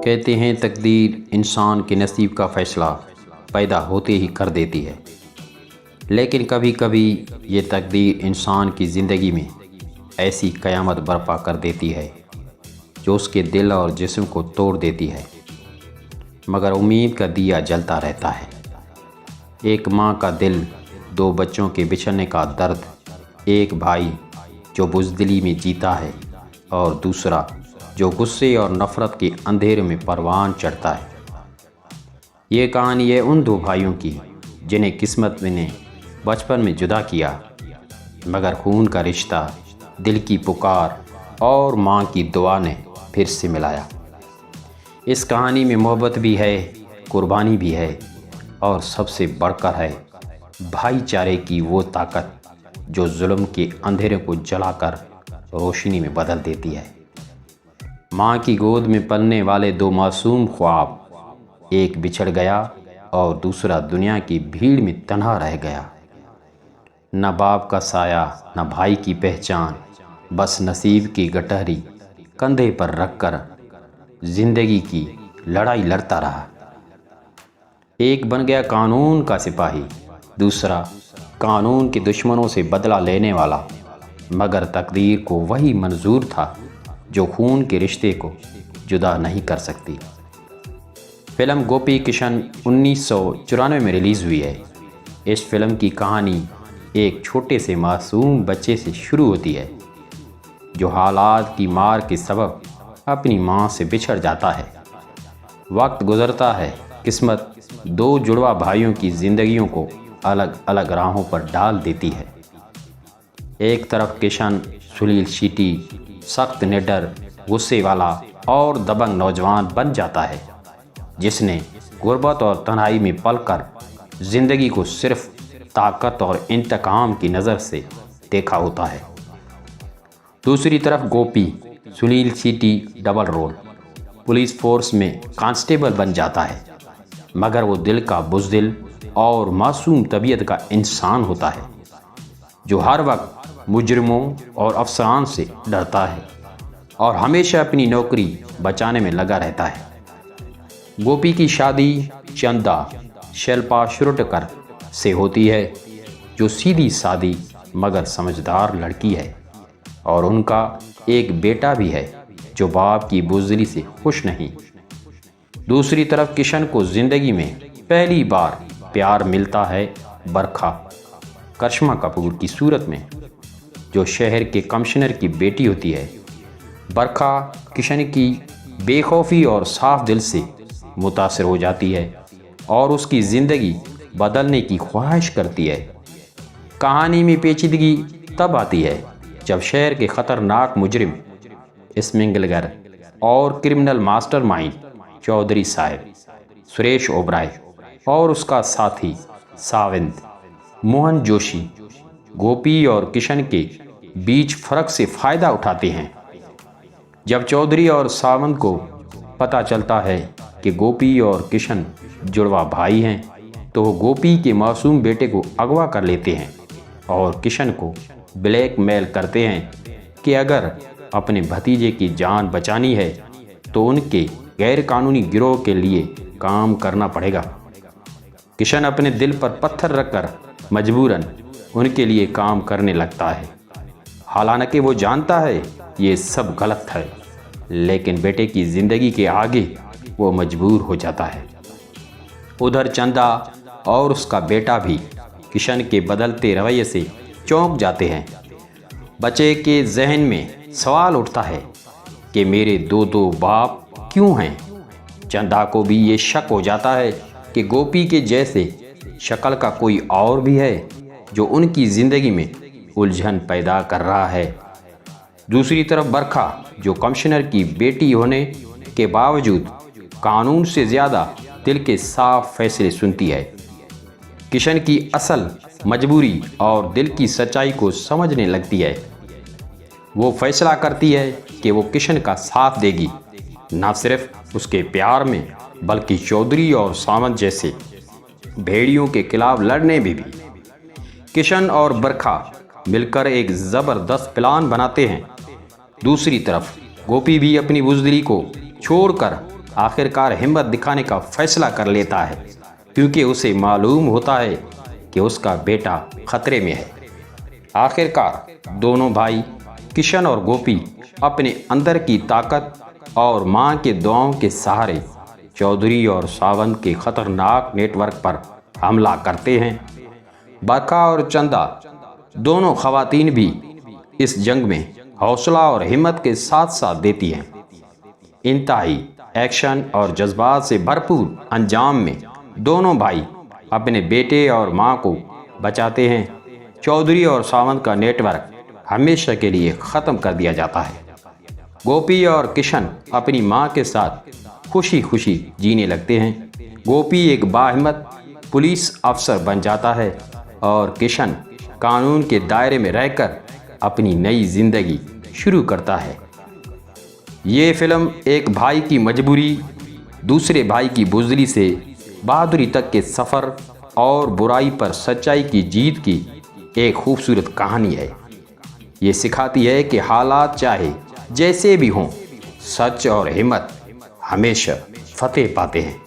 कहते हैं तकदीर इंसान के नसीब का फ़ैसला पैदा होते ही कर देती है, लेकिन कभी कभी ये तकदीर इंसान की ज़िंदगी में ऐसी क़यामत बर्पा कर देती है जो उसके दिल और जिस्म को तोड़ देती है, मगर उम्मीद का दिया जलता रहता है। एक माँ का दिल, दो बच्चों के बिछड़ने का दर्द, एक भाई जो बुज़दिली में जीता है और दूसरा जो गुस्से और नफ़रत के अंधेरे में परवान चढ़ता है। ये कहानी है उन दो भाइयों की जिन्हें किस्मत ने बचपन में जुदा किया, मगर खून का रिश्ता, दिल की पुकार और माँ की दुआ ने फिर से मिलाया। इस कहानी में मोहब्बत भी है, कुर्बानी भी है और सबसे बढ़कर है भाईचारे की वो ताकत जो जुल्म के अंधेरे को जलाकर रोशनी में बदल देती है। माँ की गोद में पलने वाले दो मासूम ख्वाब, एक बिछड़ गया और दूसरा दुनिया की भीड़ में तन्हा रह गया। न बाप का साया, न भाई की पहचान, बस नसीब की गठरी कंधे पर रखकर जिंदगी की लड़ाई लड़ता रहा। एक बन गया कानून का सिपाही, दूसरा कानून के दुश्मनों से बदला लेने वाला, मगर तकदीर को वही मंजूर था जो खून के रिश्ते को जुदा नहीं कर सकती। फिल्म गोपी किशन 1994 में रिलीज़ हुई है। इस फिल्म की कहानी एक छोटे से मासूम बच्चे से शुरू होती है जो हालात की मार के सबब अपनी माँ से बिछड़ जाता है। वक्त गुज़रता है, किस्मत दो जुड़वा भाइयों की ज़िंदगियों को अलग अलग राहों पर डाल देती है। एक तरफ किशन सुनील शेट्टी सख्त, निडर, गुस्से वाला और दबंग नौजवान बन जाता है जिसने गुर्बत और तन्हाई में पलकर ज़िंदगी को सिर्फ ताकत और इंतकाम की नज़र से देखा होता है। दूसरी तरफ Gopi, Sunil Shetty double role, police force में कांस्टेबल बन जाता है, मगर वो दिल का बुज़दिल और मासूम तबीयत का इंसान होता है जो हर वक्त मुजरिमों और अफसरान से डरता है और हमेशा अपनी नौकरी बचाने में लगा रहता है। गोपी की शादी चंदा शिल्पा शिरोडकर से होती है जो सीधी सादी मगर समझदार लड़की है, और उनका एक बेटा भी है जो बाप की बुज़दिली से खुश नहीं। दूसरी तरफ किशन को ज़िंदगी में पहली बार प्यार मिलता है बरखा, करिश्मा कपूर की सूरत में, जो शहर के कमिश्नर की बेटी होती है। बरखा किशन की बेखौफी और साफ दिल से मुतासिर हो जाती है और उसकी ज़िंदगी बदलने की ख्वाहिश करती है। कहानी में पेचीदगी तब आती है जब शहर के ख़तरनाक मुजरिम, स्मगलर और क्रिमिनल मास्टरमाइंड चौधरी साहब सुरेश ओबराय और उसका साथी साविंद मोहन जोशी गोपी और किशन के बीच फ़र्क से फ़ायदा उठाते हैं। जब चौधरी और सावंत को पता चलता है कि गोपी और किशन जुड़वा भाई हैं, तो वो गोपी के मासूम बेटे को अगवा कर लेते हैं और किशन को ब्लैकमेल करते हैं कि अगर अपने भतीजे की जान बचानी है तो उनके गैरकानूनी गिरोह के लिए काम करना पड़ेगा। किशन अपने दिल पर पत्थर रखकर मजबूरन उनके लिए काम करने लगता है, हालांकि वो जानता है ये सब गलत है, लेकिन बेटे की ज़िंदगी के आगे वो मजबूर हो जाता है। उधर चंदा और उसका बेटा भी किशन के बदलते रवैये से चौंक जाते हैं। बच्चे के जहन में सवाल उठता है कि मेरे दो दो बाप क्यों हैं। चंदा को भी ये शक हो जाता है कि गोपी के जैसे शक्ल का कोई और भी है जो उनकी ज़िंदगी में उलझन पैदा कर रहा है। दूसरी तरफ बरखा, जो कमिश्नर की बेटी होने के बावजूद कानून से ज़्यादा दिल के साफ फैसले सुनती है, किशन की असल मजबूरी और दिल की सच्चाई को समझने लगती है। वो फैसला करती है कि वो किशन का साथ देगी, न सिर्फ उसके प्यार में बल्कि चौधरी और सावंत जैसे भेड़ियों के खिलाफ लड़ने में भी। किशन और बरखा मिलकर एक ज़बरदस्त प्लान बनाते हैं। दूसरी तरफ गोपी भी अपनी बुज़दिली को छोड़कर आखिरकार हिम्मत दिखाने का फैसला कर लेता है, क्योंकि उसे मालूम होता है कि उसका बेटा खतरे में है। आखिरकार दोनों भाई किशन और गोपी अपने अंदर की ताकत और मां के दुआओं के सहारे चौधरी और सावंत के खतरनाक नेटवर्क पर हमला करते हैं। बरखा और चंदा दोनों खवातीन भी इस जंग में हौसला और हिम्मत के साथ साथ देती हैं। इंतहाई एक्शन और जज्बात से भरपूर अंजाम में दोनों भाई अपने बेटे और मां को बचाते हैं। चौधरी और सावंत का नेटवर्क हमेशा के लिए ख़त्म कर दिया जाता है। गोपी और किशन अपनी मां के साथ खुशी खुशी जीने लगते हैं। गोपी एक बाहिम्मत पुलिस अफसर बन जाता है और किशन कानून के दायरे में रहकर अपनी नई जिंदगी शुरू करता है। ये फिल्म एक भाई की मजबूरी, दूसरे भाई की बुज़दिली से बहादुरी तक के सफ़र और बुराई पर सच्चाई की जीत की एक खूबसूरत कहानी है। ये सिखाती है कि हालात चाहे जैसे भी हों, सच और हिम्मत हमेशा फतेह पाते हैं।